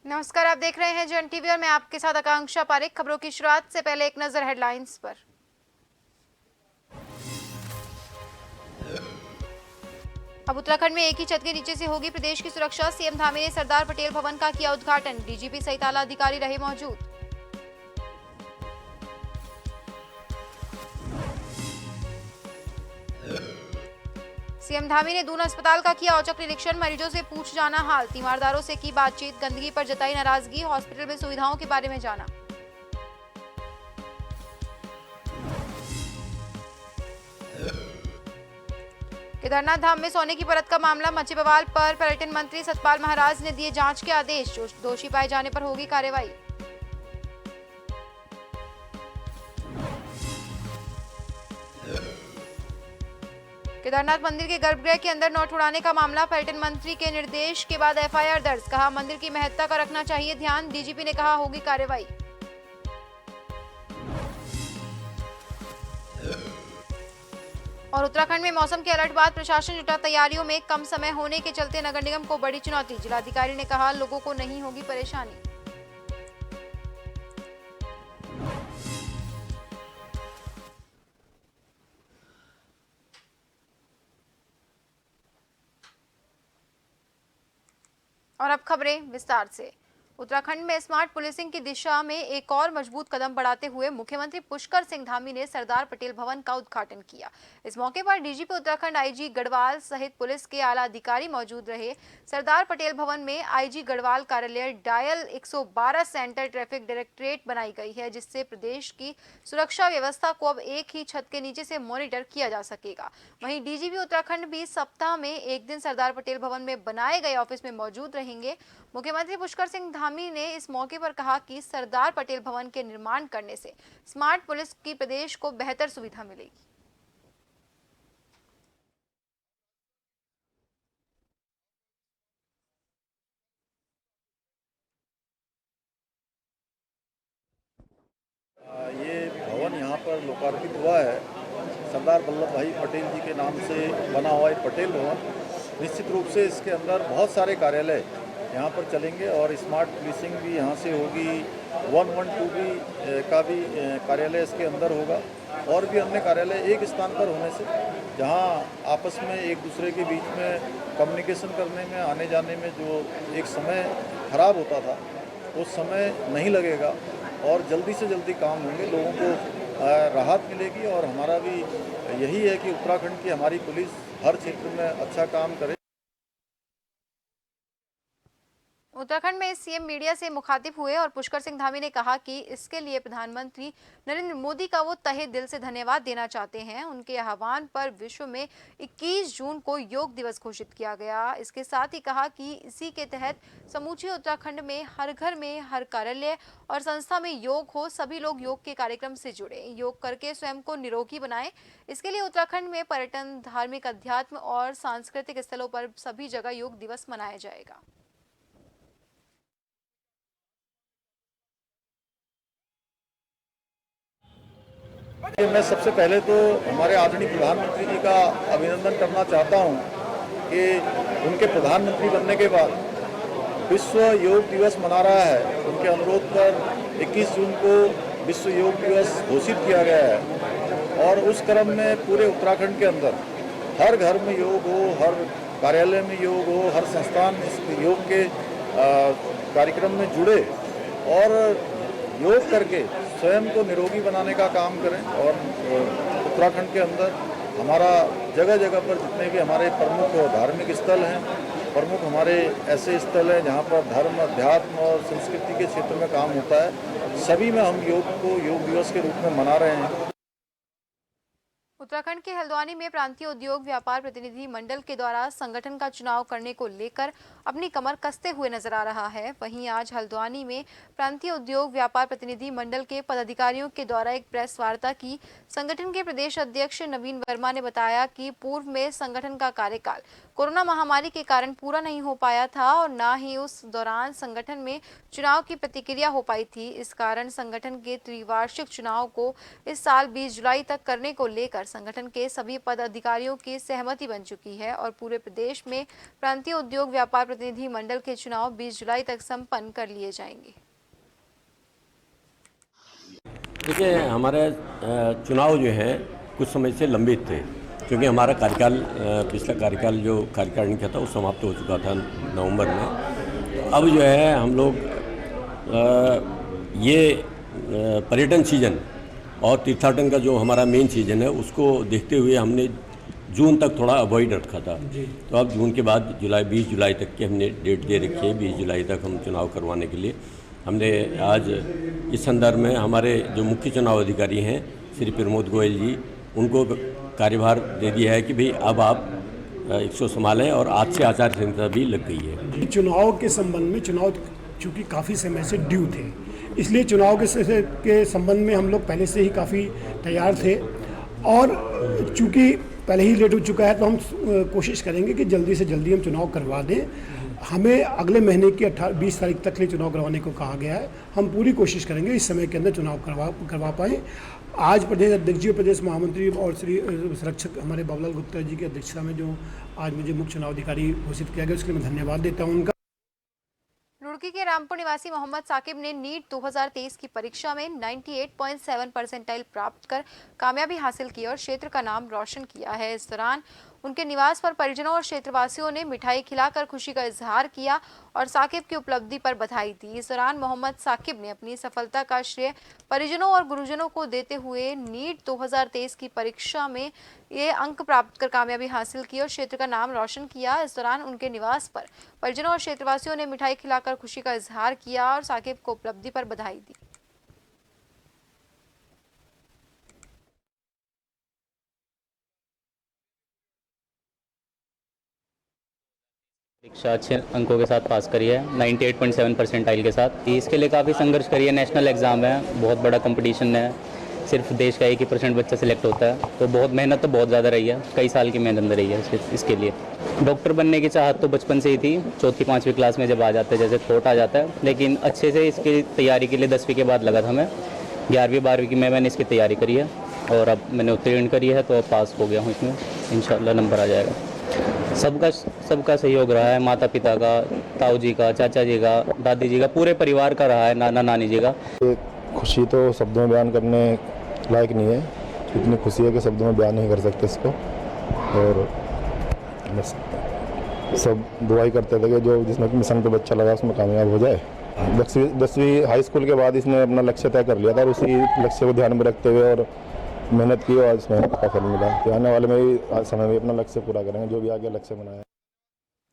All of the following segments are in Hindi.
नमस्कार, आप देख रहे हैं जन टीवी और मैं आपके साथ आकांक्षा पारिक। खबरों की शुरुआत से पहले एक नजर हेडलाइंस पर। अब उत्तराखंड में एक ही छत के नीचे से होगी प्रदेश की सुरक्षा। सीएम धामी ने सरदार पटेल भवन का किया उद्घाटन। डीजीपी सहित आला अधिकारी रहे मौजूद। सीएम धामी ने दून अस्पताल का किया औचक निरीक्षण। मरीजों से पूछ जाना हाल। तीमारदारों से की बातचीत। गंदगी पर जताई नाराजगी। हॉस्पिटल में सुविधाओं के बारे में जाना। केदारनाथ धाम में सोने की परत का मामला मचे बवाल पर पर्यटन मंत्री सतपाल महाराज ने दिए जांच के आदेश। दोषी पाए जाने पर होगी कार्रवाई। केदारनाथ मंदिर के गर्भगृह के अंदर नोट उड़ाने का मामला। पर्यटन मंत्री के निर्देश के बाद एफआईआर दर्ज। कहा मंदिर की महत्ता का रखना चाहिए ध्यान। डीजीपी ने कहा होगी कार्रवाई। और उत्तराखंड में मौसम के अलर्ट बाद प्रशासन जुटा तैयारियों में। कम समय होने के चलते नगर निगम को बड़ी चुनौती। जिलाधिकारी ने कहा लोगों को नहीं होगी परेशानी। और अब खबरें विस्तार से। उत्तराखंड में स्मार्ट पुलिसिंग की दिशा में एक और मजबूत कदम बढ़ाते हुए मुख्यमंत्री पुष्कर सिंह धामी ने सरदार पटेल भवन का उद्घाटन किया। इस मौके पर डीजीपी उत्तराखंड आईजी गढ़वाल सहित पुलिस के आला अधिकारी मौजूद रहे। सरदार पटेल भवन में आईजी गढ़वाल कार्यालय डायल 112 सेंटर ट्रैफिक डायरेक्टरेट बनाई गई है, जिससे प्रदेश की सुरक्षा व्यवस्था को अब एक ही छत के नीचे से मॉनिटर किया जा सकेगा। वहीं डीजीपी उत्तराखंड भी सप्ताह में एक दिन सरदार पटेल भवन में बनाए गए ऑफिस में मौजूद रहेंगे। मुख्यमंत्री पुष्कर सिंह धामी ने इस मौके पर कहा कि सरदार पटेल भवन के निर्माण करने से स्मार्ट पुलिस की प्रदेश को बेहतर सुविधा मिलेगी। ये भवन यहाँ पर लोकार्पित हुआ है। सरदार वल्लभ भाई पटेल जी के नाम से बना हुआ है पटेल भवन। निश्चित रूप से इसके अंदर बहुत सारे कार्यालय यहाँ पर चलेंगे और स्मार्ट पुलिसिंग भी यहाँ से होगी। 112 भी का भी कार्यालय इसके अंदर होगा और भी अन्य कार्यालय एक स्थान पर होने से जहाँ आपस में एक दूसरे के बीच में कम्युनिकेशन करने में, आने जाने में जो एक समय खराब होता था उस समय नहीं लगेगा और जल्दी से जल्दी काम होंगे, लोगों को राहत मिलेगी। और हमारा भी यही है कि उत्तराखंड की हमारी पुलिस हर क्षेत्र में अच्छा काम करे। उत्तराखंड में सीएम मीडिया से मुखातिब हुए और पुष्कर सिंह धामी ने कहा कि इसके लिए प्रधानमंत्री नरेंद्र मोदी का वो तहे दिल से धन्यवाद देना चाहते हैं। उनके आह्वान पर विश्व में 21 जून को योग दिवस घोषित किया गया। इसके साथ ही कहा कि इसी के तहत समूचे उत्तराखंड में हर घर में, हर कार्यालय और संस्था में योग हो। सभी लोग योग के कार्यक्रम से जुड़े, योग करके स्वयं को निरोगी बनाएं। इसके लिए उत्तराखंड में पर्यटन, धार्मिक, अध्यात्म और सांस्कृतिक स्थलों पर सभी जगह योग दिवस मनाया जाएगा। मैं सबसे पहले तो हमारे आदरणीय प्रधानमंत्री जी का अभिनंदन करना चाहता हूं कि उनके प्रधानमंत्री बनने के बाद विश्व योग दिवस मना रहा है। उनके अनुरोध पर 21 जून को विश्व योग दिवस घोषित किया गया है और उस क्रम में पूरे उत्तराखंड के अंदर हर घर में योग हो, हर कार्यालय में योग हो, हर संस्थान इस योग के कार्यक्रम में जुड़े और योग करके स्वयं को निरोगी बनाने का काम करें। और उत्तराखंड के अंदर हमारा जगह जगह पर जितने भी हमारे प्रमुख धार्मिक स्थल हैं, प्रमुख हमारे ऐसे स्थल हैं जहाँ पर धर्म, अध्यात्म और संस्कृति के क्षेत्र में काम होता है, सभी में हम योग को योग दिवस के रूप में मना रहे हैं। उत्तराखंड के हल्द्वानी में प्रांतीय उद्योग व्यापार प्रतिनिधि मंडल के द्वारा संगठन का चुनाव करने को लेकर अपनी कमर कसते हुए नजर आ रहा है। वहीं आज हल्द्वानी में प्रांतीय उद्योग व्यापार प्रतिनिधि मंडल के पदाधिकारियों के द्वारा एक प्रेस वार्ता की। संगठन के प्रदेश अध्यक्ष नवीन वर्मा ने बताया कि पूर्व में संगठन का कार्यकाल कोरोना महामारी के कारण पूरा नहीं हो पाया था और न ही उस दौरान संगठन में चुनाव की प्रतिक्रिया हो पाई थी। इस कारण संगठन के त्रिवार्षिक चुनाव को इस साल 20 जुलाई तक करने को लेकर संगठन के सभी पदाधिकारियों की सहमति बन चुकी है और पूरे प्रदेश में प्रांतीय उद्योग व्यापार प्रतिनिधि मंडल के चुनाव 20 जुलाई तक संपन्न कर लिए जाएंगे। देखिए, हमारे चुनाव जो है कुछ समय से लंबित थे, क्योंकि हमारा कार्यकाल पिछला कार्यकाल जो कार्यकारिणी का था वो समाप्त हो चुका था नवंबर में। तो अब जो है हम लोग ये पर्यटन सीजन और तीर्थाटन का जो हमारा मेन सीजन है उसको देखते हुए हमने जून तक थोड़ा अवॉइड रखा था। तो अब जून के बाद 20 जुलाई तक की हमने डेट दे रखी है। 20 जुलाई तक हम चुनाव करवाने के लिए हमने आज इस संदर्भ में हमारे जो मुख्य चुनाव अधिकारी हैं श्री प्रमोद गोयल जी, उनको कार्यभार दे दिया है कि भाई अब आप इसको संभालें और आज से आचार संहिता भी लग गई है। चुनाव के संबंध में, चुनाव चूँकि काफ़ी समय से ड्यू थे, इसलिए चुनाव के संबंध में हम लोग पहले से ही काफ़ी तैयार थे और चूँकि पहले ही लेट हो चुका है तो हम कोशिश करेंगे कि जल्दी से जल्दी हम चुनाव करवा दें। हमें अगले महीने की 20 तारीख तक के लिए चुनाव करवाने को कहा गया है। हम पूरी कोशिश करेंगे इस समय के अंदर चुनाव करवा पाएँ। आज प्रदेश अध्यक्ष जी, प्रदेश महामंत्री और श्री संरक्षक हमारे बाबूलाल गुप्ता जी की अध्यक्षता में जो आज मुझे मुख्य चुनाव अधिकारी घोषित किया गया, उसके लिए मैं धन्यवाद देता हूँ उनका। रुड़की के रामपुर निवासी मोहम्मद साकिब ने नीट 2023 की परीक्षा में 98.7 परसेंटाइल प्राप्त कर कामयाबी हासिल की और क्षेत्र का नाम रोशन किया है। इस दौरान उनके निवास पर परिजनों और क्षेत्रवासियों ने मिठाई खिलाकर खुशी का इजहार किया और साकिब की उपलब्धि पर बधाई दी। इस दौरान मोहम्मद साकिब ने अपनी सफलता का श्रेय परिजनों और गुरुजनों को देते हुए नीट 2023 की परीक्षा में ये अंक प्राप्त कर कामयाबी हासिल की और क्षेत्र का नाम रोशन किया। इस दौरान उनके निवास पर परिजनों और क्षेत्रवासियों ने मिठाई खिलाकर खुशी का इजहार किया और साकिब को उपलब्धि पर बधाई दी। परीक्षा अच्छे अंकों के साथ पास करी है, 98.7 परसेंटाइल के साथ। इसके लिए काफ़ी संघर्ष करी है। नेशनल एग्ज़ाम है, बहुत बड़ा कंपटीशन है, सिर्फ देश का 1% बच्चा सिलेक्ट होता है, तो बहुत मेहनत तो बहुत ज़्यादा रही है, कई साल की मेहनत रही है इसके लिए। डॉक्टर बनने की चाहत तो बचपन से ही थी, 4वीं-5वीं क्लास में जब आ जाते हैं, जैसे थॉट आ जाता है, लेकिन अच्छे से इसकी तैयारी के लिए 10वीं के बाद लगा था मैं। 11वीं-12वीं की मैंने इसकी तैयारी करी है और अब मैंने उत्तीर्ण करी है, तो अब पास हो गया हूँ इसमें, इंशाल्लाह नंबर आ जाएगा। सबका सहयोग रहा है, माता पिता का, ताऊ जी का, चाचा जी का, दादी जी का, पूरे परिवार का रहा है, नाना नानी जी का। खुशी तो शब्दों में बयान करने लायक नहीं है, इतनी खुशी है कि शब्दों में बयान नहीं कर सकते इसको। और सब दुआ ही करते थे कि जो जिसमें मिशन पे बच्चा लगा उसमें कामयाब हो जाए। 10वीं हाई स्कूल के बाद इसने अपना लक्ष्य तय कर लिया था और उसी लक्ष्य को ध्यान में रखते हुए और मेहनत की और इस मेहनत का फल मिला। तो आने वाले में समय में अपना लक्ष्य पूरा करेंगे, जो भी आगे लक्ष्य बनाया।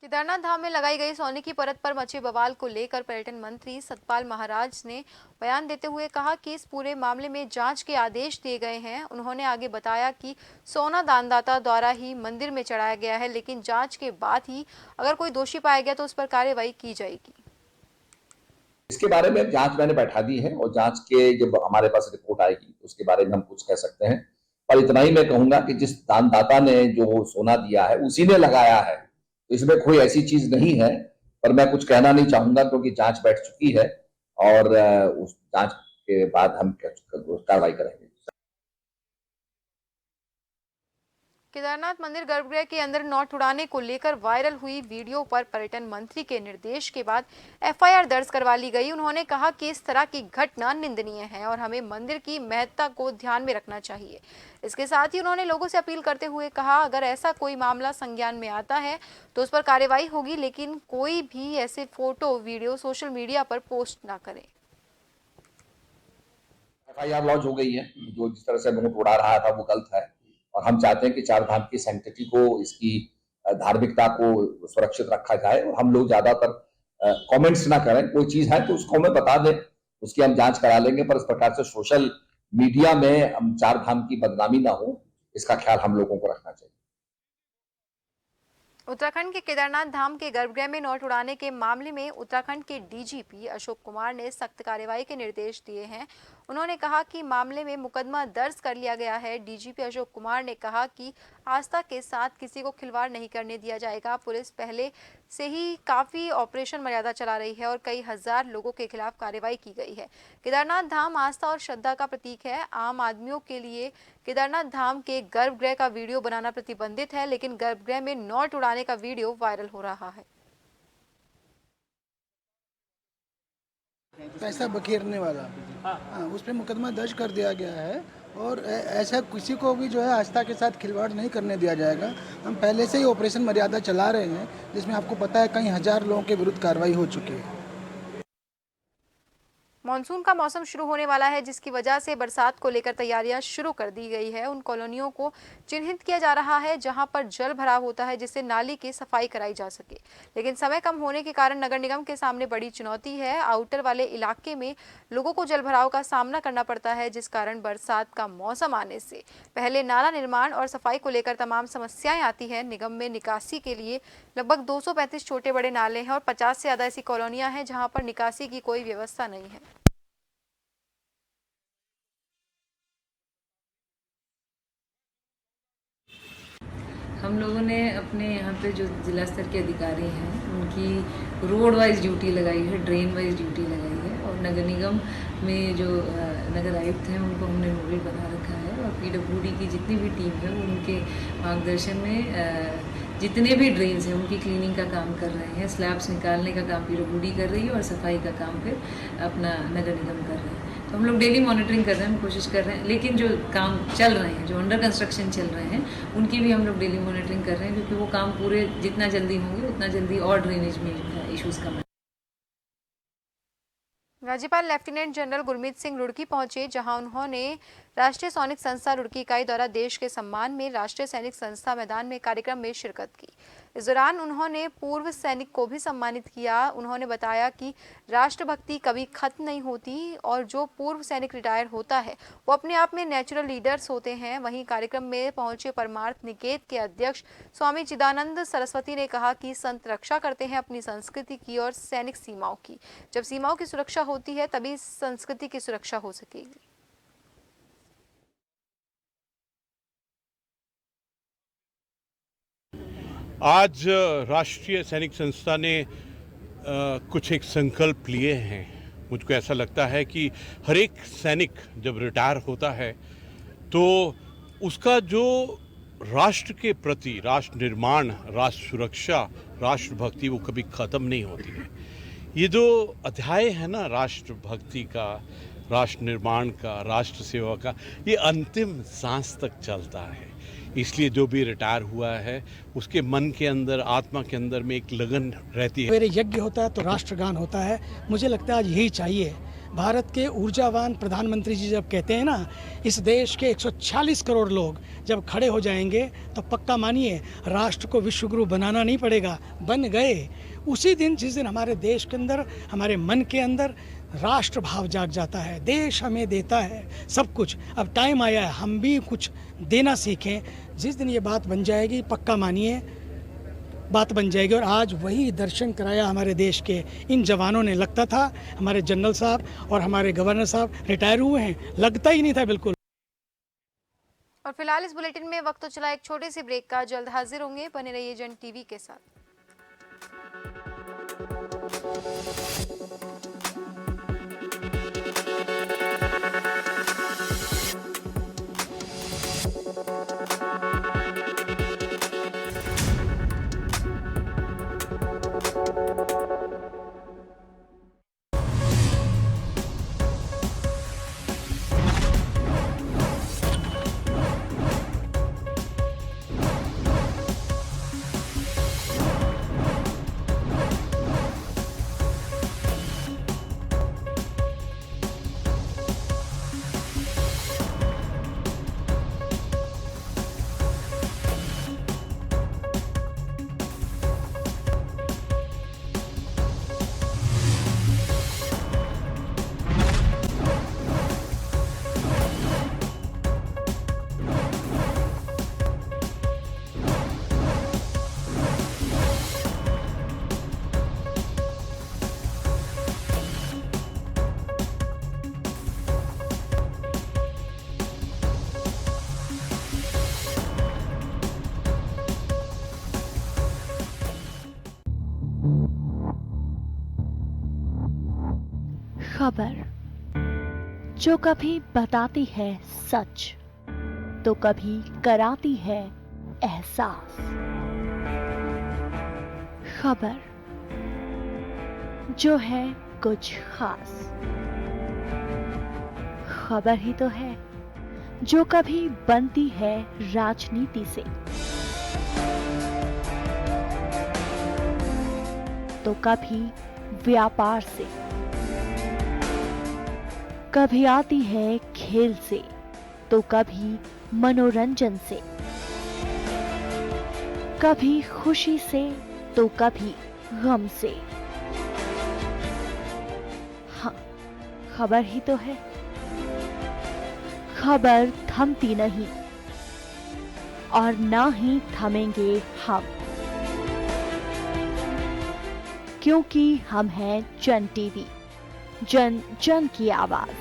केदारनाथ धाम में लगाई गई सोने की परत पर मचे बवाल को लेकर पर्यटन मंत्री सतपाल महाराज ने बयान देते हुए कहा कि इस पूरे मामले में जांच के आदेश दिए गए हैं। उन्होंने आगे बताया कि सोना दानदाता द्वारा ही मंदिर में चढ़ाया गया है, लेकिन जांच के बाद ही अगर कोई दोषी पाया गया तो उस पर कार्रवाई की जाएगी। इसके बारे में जांच मैंने बैठा दी है और जांच के जब हमारे पास रिपोर्ट आएगी उसके बारे में हम कुछ कह सकते हैं। और इतना ही मैं कहूंगा कि जिस दानदाता ने जो सोना दिया है उसी ने लगाया है, तो इसमें कोई ऐसी चीज नहीं है। पर मैं कुछ कहना नहीं चाहूंगा क्योंकि जांच बैठ चुकी है और उस जांच के बाद हम कार्रवाई करेंगे। केदारनाथ मंदिर गर्भगृह के अंदर नोट उड़ाने को लेकर वायरल हुई वीडियो पर पर्यटन मंत्री के निर्देश के बाद एफआईआर दर्ज करवा ली गई। उन्होंने कहा कि इस तरह की घटना निंदनीय है और हमें मंदिर की महत्ता को ध्यान में रखना चाहिए। इसके साथ ही उन्होंने लोगों से अपील करते हुए कहा, अगर ऐसा कोई मामला संज्ञान में आता है तो उस पर कार्रवाई होगी, लेकिन कोई भी ऐसे फोटो वीडियो सोशल मीडिया पर पोस्ट ना करे। एफआईआर लॉन्च हो गई है। जो जिस तरह से नोट उड़ा रहा था वो गलत है और हम चाहते हैं कि चार धाम की सैंक्टिटी को, इसकी धार्मिकता को सुरक्षित रखा जाए और हम लोग ज्यादातर कमेंट्स ना करें। कोई चीज है तो उसको हमें बता दें, उसकी हम जांच करा लेंगे, पर इस प्रकार से सोशल मीडिया में हम चार धाम की बदनामी ना हो, इसका ख्याल हम लोगों को रखना चाहिए। उत्तराखंड के केदारनाथ धाम के गर्भगृह में नोट उड़ाने के मामले में उत्तराखंड के डीजीपी अशोक कुमार ने सख्त कार्रवाई के निर्देश दिए हैं। उन्होंने कहा कि मामले में मुकदमा दर्ज कर लिया गया है। डीजीपी अशोक कुमार ने कहा कि आस्था के साथ किसी को खिलवाड़ नहीं करने दिया जाएगा। पुलिस पहले से ही काफी ऑपरेशन मर्यादा चला रही है और कई हजार लोगों के खिलाफ कार्रवाई की गई है। केदारनाथ धाम आस्था और श्रद्धा का प्रतीक है। आम आदमियों के लिए केदारनाथ धाम के गर्भगृह का वीडियो बनाना प्रतिबंधित है, लेकिन गर्भगृह में नोट उड़ाने का वीडियो वायरल हो रहा है। पैसा बखेरने वाला, हाँ, उस पर मुकदमा दर्ज कर दिया गया है और ऐसा किसी को भी जो है आस्था के साथ खिलवाड़ नहीं करने दिया जाएगा। हम पहले से ही ऑपरेशन मर्यादा चला रहे हैं, जिसमें आपको पता है कई हजार लोगों के विरुद्ध कार्रवाई हो चुकी है। मानसून का मौसम शुरू होने वाला है, जिसकी वजह से बरसात को लेकर तैयारियां शुरू कर दी गई है। उन कॉलोनियों को चिन्हित किया जा रहा है जहां पर जल भराव होता है, जिससे नाली की सफाई कराई जा सके। लेकिन समय कम होने के कारण नगर निगम के सामने बड़ी चुनौती है। आउटर वाले इलाके में लोगों को जल भराव का सामना करना पड़ता है, जिस कारण बरसात का मौसम आने से पहले नाला निर्माण और सफाई को लेकर तमाम समस्याएं आती है। निगम में निकासी के लिए लगभग 235 छोटे बड़े नाले हैं और 50 से ज्यादा ऐसी कॉलोनियां हैं जहां पर निकासी की कोई व्यवस्था नहीं है। हम लोगों ने अपने यहाँ पे जो जिला स्तर के अधिकारी हैं उनकी रोड वाइज ड्यूटी लगाई है, ड्रेन वाइज ड्यूटी लगाई है और नगर निगम में जो नगर आयुक्त हैं उनको हमने नोडल बना रखा है और पीडब्ल्यूडी की जितनी भी टीम है उनके मार्गदर्शन में जितने भी ड्रेन्स हैं उनकी क्लीनिंग का काम कर रहे हैं। स्लैब्स निकालने का काम पीडब्ल्यूडी कर रही है और सफाई का काम फिर अपना नगर निगम कर रहे हैं। तो हम लोग डेली मॉनिटरिंग कर रहे हैं, हम कोशिश कर रहे हैं, लेकिन जो काम चल रहे हैं, जो अंडर कंस्ट्रक्शन चल रहे हैं, उनकी भी हम लोग डेली मॉनिटरिंग कर रहे हैं, क्योंकि वो काम पूरे जितना जल्दी होंगे उतना जल्दी और ड्रेनेज में इश्यूज़ कम। राज्यपाल लेफ्टिनेंट जनरल गुरमीत सिंह रुड़की पहुंचे, जहां उन्होंने राष्ट्रीय सैनिक संस्था रुड़की इकाई द्वारा देश के सम्मान में राष्ट्रीय सैनिक संस्था मैदान में कार्यक्रम में शिरकत की। इस दौरान उन्होंने पूर्व सैनिक को भी सम्मानित किया। उन्होंने बताया कि राष्ट्रभक्ति कभी खत्म नहीं होती और जो पूर्व सैनिक रिटायर होता है वो अपने आप में नेचुरल लीडर्स होते हैं। वहीं कार्यक्रम में पहुंचे परमार्थ निकेत के अध्यक्ष स्वामी चिदानंद सरस्वती ने कहा कि संत रक्षा करते हैं अपनी संस्कृति की और सैनिक सीमाओं की। जब सीमाओं की सुरक्षा होती है तभी संस्कृति की सुरक्षा हो सकेगी। आज राष्ट्रीय सैनिक संस्था ने कुछ एक संकल्प लिए हैं। मुझको ऐसा लगता है कि हर एक सैनिक जब रिटायर होता है तो उसका जो राष्ट्र के प्रति राष्ट्र निर्माण, राष्ट्र सुरक्षा, राष्ट्रभक्ति वो कभी ख़त्म नहीं होती है। ये जो अध्याय है ना राष्ट्रभक्ति का, राष्ट्र निर्माण का, राष्ट्र सेवा का, ये अंतिम सांस तक चलता है। इसलिए जो भी रिटायर हुआ है उसके मन के अंदर, आत्मा के अंदर में एक लगन रहती है। मेरे यज्ञ होता है तो राष्ट्रगान होता है। मुझे लगता है आज यही चाहिए। भारत के ऊर्जावान प्रधानमंत्री जी जब कहते हैं ना, इस देश के 146 करोड़ लोग जब खड़े हो जाएंगे तो पक्का मानिए राष्ट्र को विश्वगुरु बनाना नहीं पड़ेगा, बन गए। उसी दिन जिस दिन हमारे देश के अंदर, हमारे मन के अंदर राष्ट्र भाव जाग जाता है, देश हमें देता है सब कुछ। अब टाइम आया है हम भी कुछ देना सीखें। जिस दिन ये बात बन जाएगी पक्का मानिए बात बन जाएगी। और आज वही दर्शन कराया हमारे देश के इन जवानों ने। लगता था हमारे जनरल साहब और हमारे गवर्नर साहब रिटायर हुए हैं, लगता ही नहीं था बिल्कुल। और फिलहाल इस बुलेटिन में वक्त तो चला एक छोटे से ब्रेक का। जल्द हाजिर होंगे, बने रहिए जन टीवी के साथ। खबर जो कभी बताती है सच तो कभी कराती है एहसास। खबर जो है कुछ खास। खबर ही तो है जो कभी बनती है राजनीति से तो कभी व्यापार से, कभी आती है खेल से तो कभी मनोरंजन से, कभी खुशी से तो कभी गम से। हाँ, खबर ही तो है। खबर थमती नहीं और ना ही थमेंगे हम, क्योंकि हम हैं जन टीवी, जन जन की आवाज।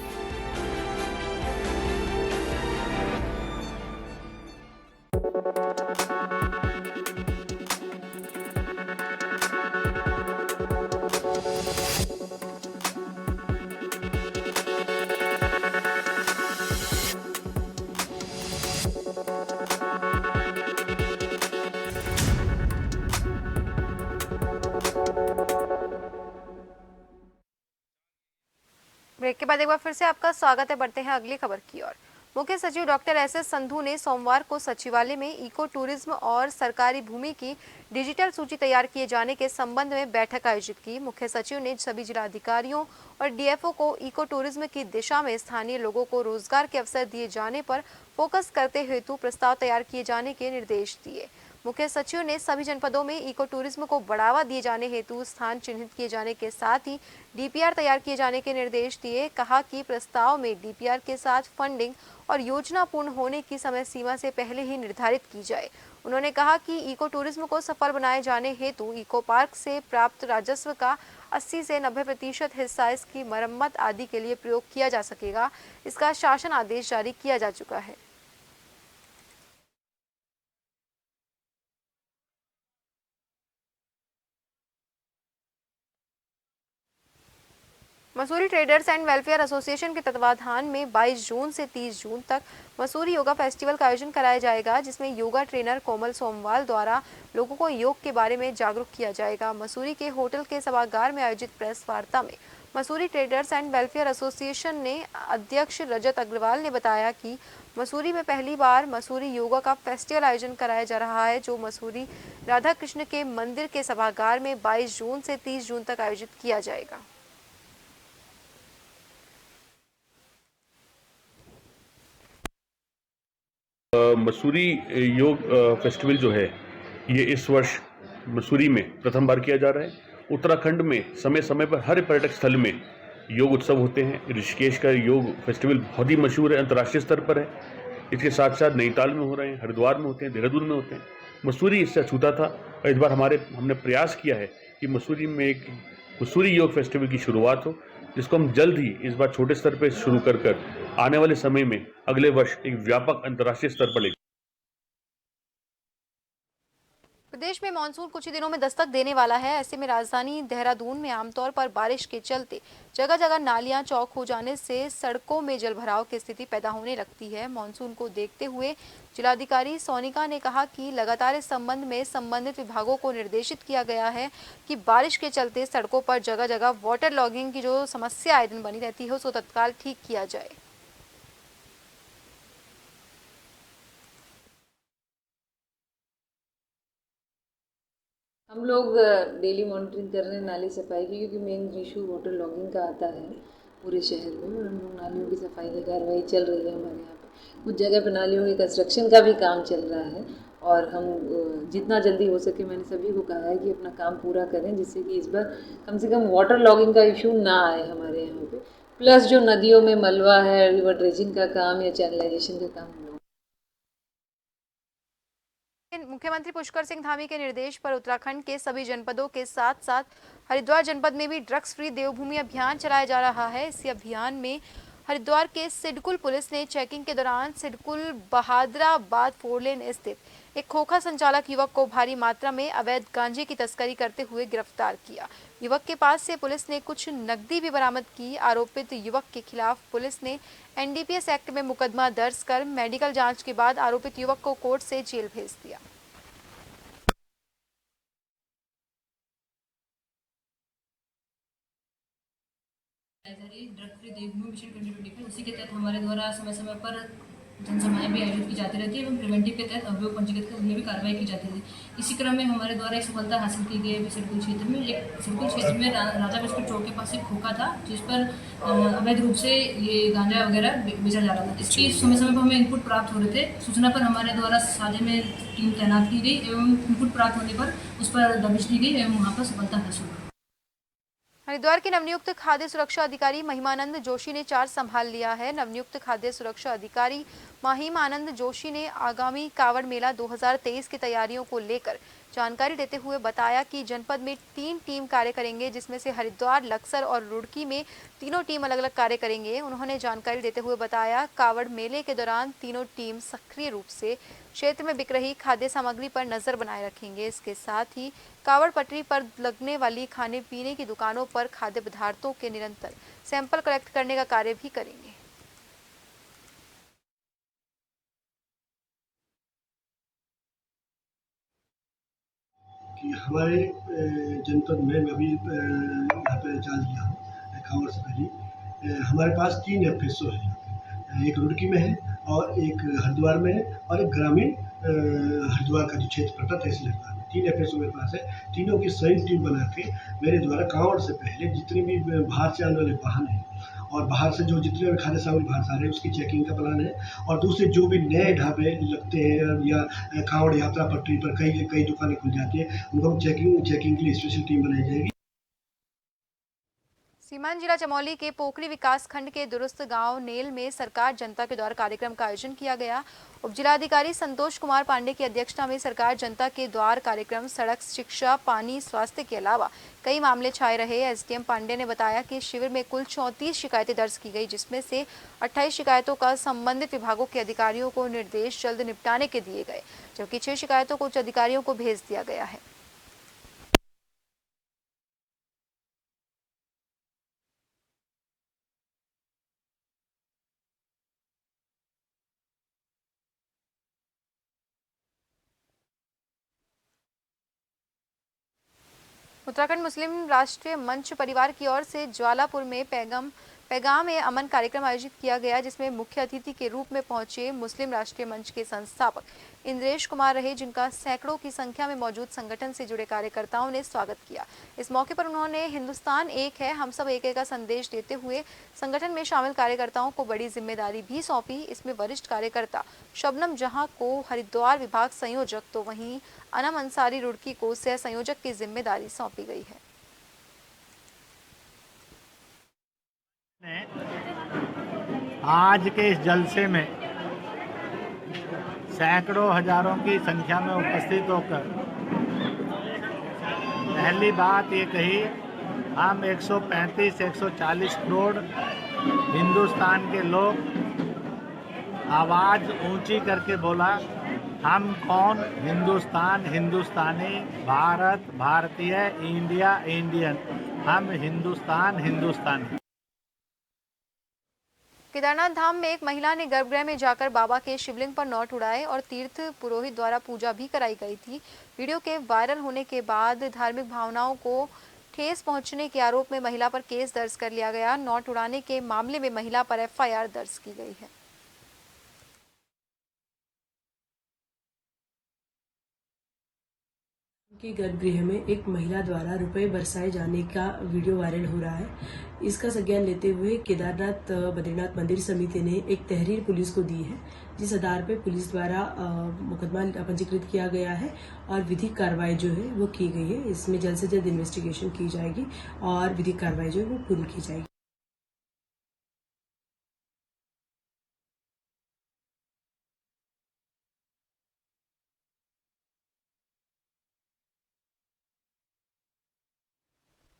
ब्रेक के बाद एक बार फिर से आपका स्वागत है। बढ़ते हैं अगली खबर की ओर। मुख्य सचिव डॉक्टर एस.एस. संधू ने सोमवार को सचिवालय में इको टूरिज्म और सरकारी भूमि की डिजिटल सूची तैयार किए जाने के संबंध में बैठक आयोजित की। मुख्य सचिव ने सभी जिलाधिकारियों और डीएफओ को इको टूरिज्म की दिशा में स्थानीय लोगों को रोजगार के अवसर दिए जाने पर फोकस करते हेतु प्रस्ताव तैयार किए जाने के निर्देश दिए। मुख्य सचिव ने सभी जनपदों में इको टूरिज्म को बढ़ावा दिए जाने हेतु स्थान चिन्हित किए जाने के साथ ही डीपीआर तैयार किए जाने के निर्देश दिए। कहा कि प्रस्ताव में डीपीआर के साथ फंडिंग और योजना पूर्ण होने की समय सीमा से पहले ही निर्धारित की जाए। उन्होंने कहा कि इको टूरिज्म को सफल बनाए जाने हेतु इको पार्क से प्राप्त राजस्व का 80 से 90% हिस्सा इसकी मरम्मत आदि के लिए प्रयोग किया जा सकेगा। इसका शासन आदेश जारी किया जा चुका है। Mussoorie traders and welfare association के तत्वाधान में 22 जून से 30 जून तक मसूरी योगा फेस्टिवल का आयोजन कराया जाएगा, जिसमें योगा ट्रेनर कोमल सोमवाल द्वारा लोगों को योग के बारे में जागरूक किया जाएगा। मसूरी के होटल के सभागार में आयोजित प्रेस वार्ता में Mussoorie traders and welfare association ने अध्यक्ष रजत अग्रवाल ने बताया कि मसूरी में पहली बार मसूरी योगा का फेस्टिवल आयोजन कराया जा रहा है, जो मसूरी राधा कृष्ण के मंदिर के सभागार में 22 जून से 30 जून तक आयोजित किया जाएगा। मसूरी योग फेस्टिवल जो है ये इस वर्ष मसूरी में प्रथम बार किया जा रहा है। उत्तराखंड में समय समय पर हर पर्यटक स्थल में योग उत्सव होते हैं। ऋषिकेश का योग फेस्टिवल बहुत ही मशहूर है, अंतर्राष्ट्रीय स्तर पर है। इसके साथ साथ नैनीताल में हो रहे हैं, हरिद्वार में होते हैं, देहरादून में होते हैं। मसूरी इससे अछूता था और इस बार हमने प्रयास किया है कि मसूरी में एक मसूरी योग फेस्टिवल की शुरुआत हो, जिसको हम जल्द ही इस बार छोटे स्तर पर शुरू कर आने वाले समय में अगले वर्ष एक व्यापक अंतर्राष्ट्रीय स्तर पर ले। प्रदेश में मानसून कुछ ही दिनों में दस्तक देने वाला है। ऐसे में राजधानी देहरादून में आमतौर पर बारिश के चलते जगह जगह नालियां चौक हो जाने से सड़कों में जलभराव की स्थिति पैदा होने लगती है। मानसून को देखते हुए जिलाधिकारी सोनिका ने कहा कि लगातार इस संबंध में संबंधित विभागों को निर्देशित किया गया है कि बारिश के चलते सड़कों पर जगह जगह वाटर लॉगिंग की जो समस्या आए दिन बनी रहती है उसको तत्काल ठीक किया जाए। हम लोग डेली मॉनिटरिंग कर रहे हैं नाली सफाई की, क्योंकि मेन इशू वाटर लॉगिंग का आता है पूरे शहर में, और हम लोग नालियों की सफाई की कार्रवाई चल रही है हमारे यहाँ पे। कुछ जगह पे नालियों के कंस्ट्रक्शन का भी काम चल रहा है और हम जितना जल्दी हो सके मैंने सभी को कहा है कि अपना काम पूरा करें, जिससे कि इस बार कम से कम वाटर लॉगिंग का इशू ना आए हमारे यहाँ पे। प्लस जो नदियों में मलबा है, रिवर ड्रेजिंग का काम या चैनलाइजेशन का काम मुख्यमंत्री पुष्कर सिंह धामी के निर्देश पर उत्तराखंड के सभी जनपदों के साथ साथ हरिद्वार जनपद में भी ड्रग्स फ्री देवभूमि अभियान चलाया जा रहा है। इसी अभियान में हरिद्वार के सिडकुल पुलिस ने चेकिंग के दौरान सिडकुल बहादराबाद 4 लेन स्थित एक खोखा संचालक युवक को भारी मात्रा में अवैध गांजे की तस्करी करते हुए गिरफ्तार किया। युवक के पास से पुलिस ने कुछ नकदी भी बरामद की। आरोपित युवक के खिलाफ पुलिस ने एनडीपीएस एक्ट में मुकदमा दर्ज कर मेडिकल जांच के बाद आरोपित युवक को कोर्ट से जेल भेज दिया। ड्रग फ्री देवभूमि मिशन 2025 उसी के तहत हमारे द्वारा समय समय पर जनसभाएं भी आयोजित की जाती रहती है एवं प्रिवेंटिव के तहत अभियोग पंजीकृत करने भी कार्रवाई की जाती है। इसी क्रम में हमारे द्वारा एक सफलता हासिल की गई है सिरकुल क्षेत्र में। सिरकुल क्षेत्र में राजा बिस्कुट चौक के पास एक खोखा था जिस पर अवैध रूप से ये गांजा वगैरह बेचा जा रहा था। इसकी समय समय पर हमें इनपुट प्राप्त हो रहे थे। सूचना पर हमारे द्वारा साझे में टीम तैनात की गई एवं इनपुट प्राप्त होने पर उस पर दबिश दी गई एवं वहाँ पर सफलता हासिल हुई। हरिद्वार के नवनियुक्त खाद्य सुरक्षा अधिकारी महिमानंद जोशी ने चार्ज संभाल लिया है। नवनियुक्त खाद्य सुरक्षा अधिकारी महिमानंद जोशी ने आगामी कावड़ मेला 2023 की तैयारियों को लेकर जानकारी देते हुए बताया कि जनपद में 3 टीम कार्य करेंगे, जिसमें से हरिद्वार, लक्सर और रुड़की में तीनों टीम अलग अलग कार्य करेंगे। उन्होंने जानकारी देते हुए बताया कावड़ मेले के दौरान तीनों टीम सक्रिय रूप से क्षेत्र में बिक रही खाद्य सामग्री पर नजर बनाए रखेंगे। इसके साथ ही कावड़ पटरी पर लगने वाली खाने पीने की दुकानों पर खाद्य पदार्थों के निरंतर सैंपल कलेक्ट करने का कार्य भी करेंगे। कि हमारे जनपद में मैं अभी यहाँ पे चार्ज लिया हूँ कांवड़ से पहले हमारे पास 3 एफएसओ है। एक रुड़की में है और एक हरिद्वार में है और एक ग्रामीण हरिद्वार का जो क्षेत्र पड़ता तहसील हरिद्वार में 3 एफएसओ मेरे पास है। तीनों की संयुक्त टीम बना के मेरे द्वारा कांवड़ से पहले जितने भी बाहर से आने वाले वाहन हैं और बाहर से जो जितने भी खाद्य सामग्री बाहर से आ रहे हैं उसकी चेकिंग का प्लान है। और दूसरे जो भी नए ढाबे लगते हैं या कांवड़ यात्रा पटरी पर कई दुकानें खुल जाती है उनको हम चेकिंग के लिए स्पेशल टीम बनाई जाएगी। सीमांत जिला चमोली के पोखरी विकास खंड के दुरुस्त गांव नेल में सरकार जनता के द्वार कार्यक्रम का आयोजन किया गया। उपजिलाधिकारी संतोष कुमार पांडे की अध्यक्षता में सरकार जनता के द्वार कार्यक्रम सड़क, शिक्षा, पानी, स्वास्थ्य के अलावा कई मामले छाए रहे। एसडीएम पांडे ने बताया कि शिविर में कुल 34 शिकायतें दर्ज की गई, जिसमें से 28 शिकायतों का संबंधित विभागों के अधिकारियों को निर्देश जल्द निपटाने के दिए गए, जबकि 6 शिकायतों को उच्च अधिकारियों को भेज दिया गया है। उत्तराखंड मुस्लिम राष्ट्रीय मंच परिवार की ओर से ज्वालापुर में पैगाम ए अमन कार्यक्रम आयोजित किया गया, जिसमें मुख्य अतिथि के रूप में पहुंचे मुस्लिम राष्ट्रीय मंच के संस्थापक इंद्रेश कुमार रहे, जिनका सैकड़ों की संख्या में मौजूद संगठन से जुड़े कार्यकर्ताओं ने स्वागत किया। इस मौके पर उन्होंने हिंदुस्तान एक है, हम सब एक है का संदेश देते हुए संगठन में शामिल कार्यकर्ताओं को बड़ी जिम्मेदारी भी सौंपी। इसमें वरिष्ठ कार्यकर्ता शबनम जहां को हरिद्वार विभाग संयोजक, तो वहीं अनम अंसारी रुड़की को सह संयोजक की जिम्मेदारी सौंपी गई है। आज के इस जलसे में सैकड़ों हजारों की संख्या में उपस्थित होकर पहली बात ये कही, हम 135-140 करोड़ हिंदुस्तान के लोग आवाज़ ऊंची करके बोला, हम कौन, हिंदुस्तान, हिंदुस्तानी, भारत, भारतीय, इंडिया, इंडियन, हम हिंदुस्तान, हिंदुस्तानी। केदारनाथ धाम में एक महिला ने गर्भगृह में जाकर बाबा के शिवलिंग पर नौट उड़ाए और तीर्थ पुरोहित द्वारा पूजा भी कराई गई थी। वीडियो के वायरल होने के बाद धार्मिक भावनाओं को ठेस पहुंचने के आरोप में महिला पर केस दर्ज कर लिया गया। नौट उड़ाने के मामले में महिला पर एफआईआर दर्ज की गई है। के गर्भगृह में एक महिला द्वारा रुपए बरसाए जाने का वीडियो वायरल हो रहा है। इसका संज्ञान लेते हुए केदारनाथ बद्रीनाथ मंदिर समिति ने एक तहरीर पुलिस को दी है, जिस आधार पर पुलिस द्वारा मुकदमा पंजीकृत किया गया है और विधिक कार्रवाई जो है वो की गई है। इसमें जल्द से जल्द इन्वेस्टिगेशन की जाएगी और विधिक कार्रवाई जो है वो पूरी की जाएगी।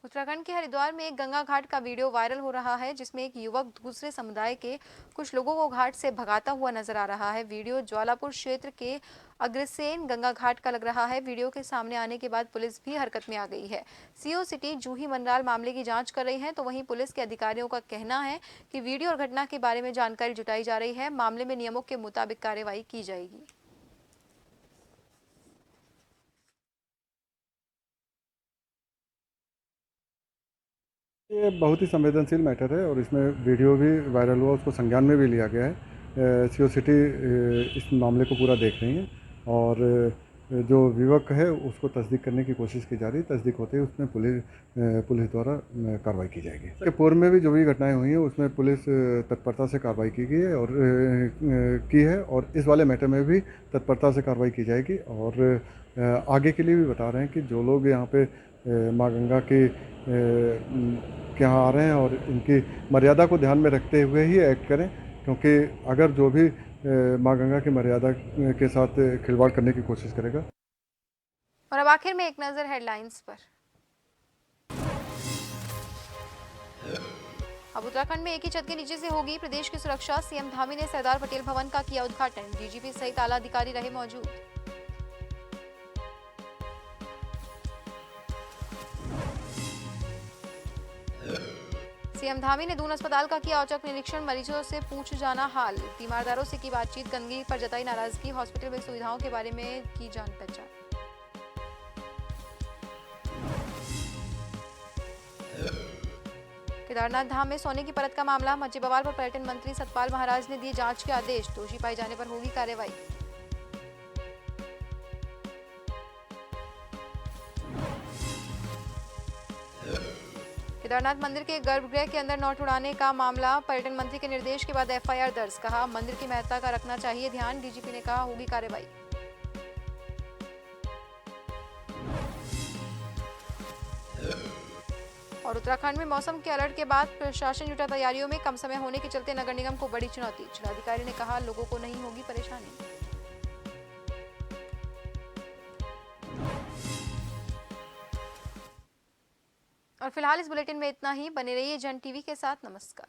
उत्तराखंड के हरिद्वार में एक गंगा घाट का वीडियो वायरल हो रहा है, जिसमें एक युवक दूसरे समुदाय के कुछ लोगों को घाट से भगाता हुआ नजर आ रहा है। वीडियो ज्वालापुर क्षेत्र के अग्रसेन गंगा घाट का लग रहा है। वीडियो के सामने आने के बाद पुलिस भी हरकत में आ गई है। सीओ सिटी जूही मनराल मामले की जांच कर रही है, तो वहीं पुलिस के अधिकारियों का कहना है कि वीडियो और घटना के बारे में जानकारी जुटाई जा रही है। मामले में नियमों के मुताबिक कार्रवाई की जाएगी। ये बहुत ही संवेदनशील मैटर है और इसमें वीडियो भी वायरल हुआ, उसको संज्ञान में भी लिया गया है। सीओ सिटी इस मामले को पूरा देख रही है और जो युवक है उसको तस्दीक करने की कोशिश की जा रही है। तस्दीक होते ही उसमें पुलिस द्वारा कार्रवाई की जाएगी। इसके पूर्व में भी जो भी घटनाएं हुई हैं उसमें पुलिस तत्परता से कार्रवाई की गई है और इस वाले मैटर में भी तत्परता से कार्रवाई की जाएगी। और आगे के लिए भी बता रहे हैं कि जो लोग यहाँ पे माँ गंगा के यहाँ आ रहे हैं और इनकी मर्यादा को ध्यान में रखते हुए ही एक्ट करें, क्योंकि अगर जो भी माँ गंगा की मर्यादा के साथ खिलवाड़ करने की कोशिश करेगा। और अब आखिर में एक नजर हेडलाइंस पर। अब उत्तराखंड में एक ही छत के नीचे से होगी प्रदेश की सुरक्षा। सीएम धामी ने सरदार पटेल भवन का किया उद्घाटन। डीजीपी सहित आला अधिकारी रहे मौजूद। सीएम धामी ने दून अस्पताल का किया औचक निरीक्षण। मरीजों से पूछ जाना हाल। तीमारदारों से की बातचीत। गंदगी पर जताई नाराजगी। हॉस्पिटल में सुविधाओं के बारे में की जान पहचान। केदारनाथ धाम में सोने की परत का मामला। मच्ची बवाल पर पर्यटन मंत्री सतपाल महाराज ने दिए जांच के आदेश। दोषी पाए जाने पर होगी कार्रवाई। केदारनाथ मंदिर के गर्भगृह के अंदर नोट उड़ाने का मामला। पर्यटन मंत्री के निर्देश के बाद एफआईआर दर्ज। कहा मंदिर की महत्ता का रखना चाहिए ध्यान। डीजीपी ने कहा होगी कार्रवाई। और उत्तराखंड में मौसम के अलर्ट के बाद प्रशासन जुटा तैयारियों में। कम समय होने के चलते नगर निगम को बड़ी चुनौती। जिलाधिकारी ने कहा लोगों को नहीं होगी परेशानी। और फिलहाल इस बुलेटिन में इतना ही। बने रहिए जन टीवी के साथ। नमस्कार।